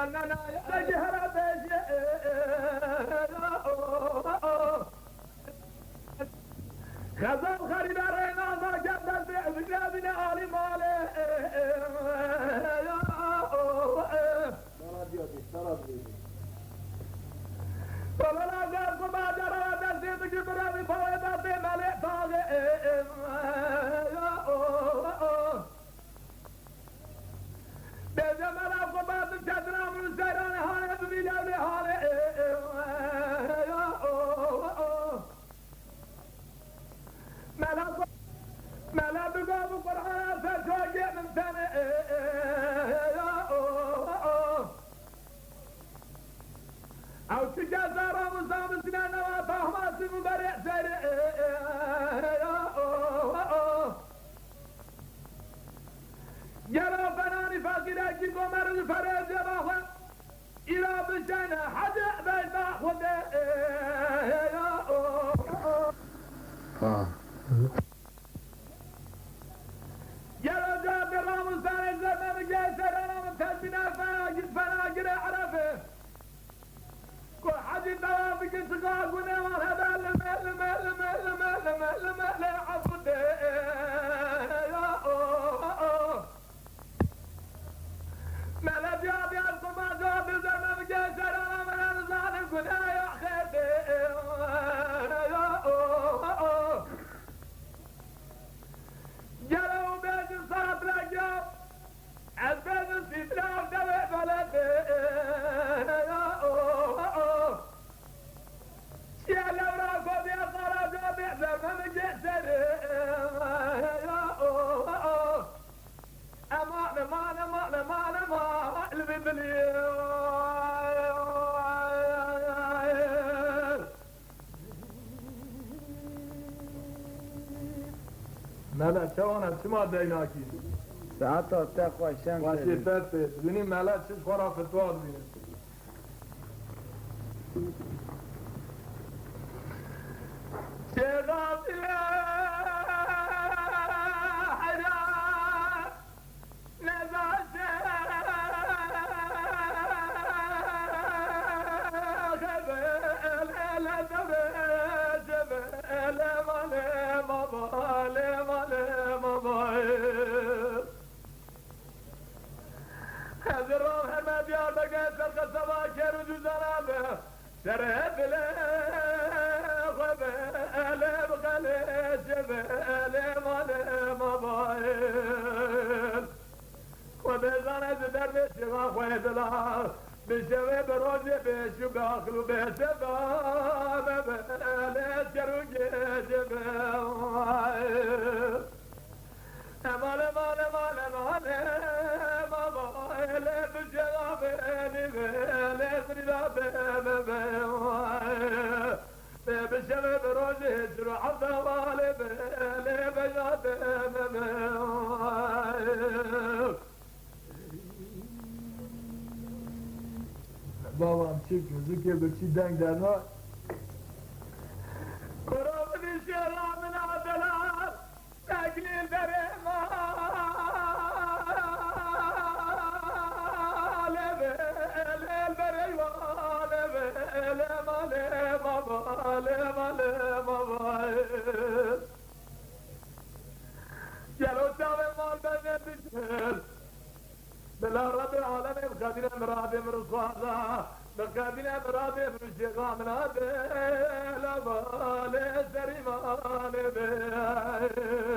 أننا يجهر خزم خریدارین آنها جبدن بگردین آلی ماله ولا جاب ما جرى دسيت جبرا بفوضى ملئ طاغ بجمال قبات الشدرا من السيران هاي بميلاد هاي ملا بقاب القرآن فشوجع من سنة أو تجازر مصاب سنان وطهما سمو برع سر جرى فناني فاقر أجيب ومرض فرز يباخل إلى بشانة حد بيت أخذ جرى جاب الرامز ثاني الزمن جاسر أنا من تلبنا فناجر عرفه كل حد دوابك سقاق ونوان هذا لما لا عبد ما لا جاب يرسم ما جاب الزمن جاسر أنا من الظالم كنا يا خير جلو بيت الصلاة رجاب عزبان السيطرة ودوي بلد يا لو راكو بيا صلاة جابع زمن جسر ما قلبي ملت شوانا شما دیناکی ساعت تا خوشم واشی پت بینی ملت چش خورا فتوار بینی شغاب حرام نزاش شرب غلب جبال مبايل وبزانة دربش غاخوة دلال بشوي بروجي بشو باخلو بشباب بلد شروجي جبال مال مبايل بشغاب بشبه بروجه جروح الضوالي بلي بجاد بابام چی کنزو که بچی دنگ درنا قرآن بشیرا من عدلات تقلیل در جلو تاوي مال بنت بجهل بلا رب العالمين بخادنا مرادي مرصادا بخادنا مرادي مرشيغا منادي لبالي سريمان بيه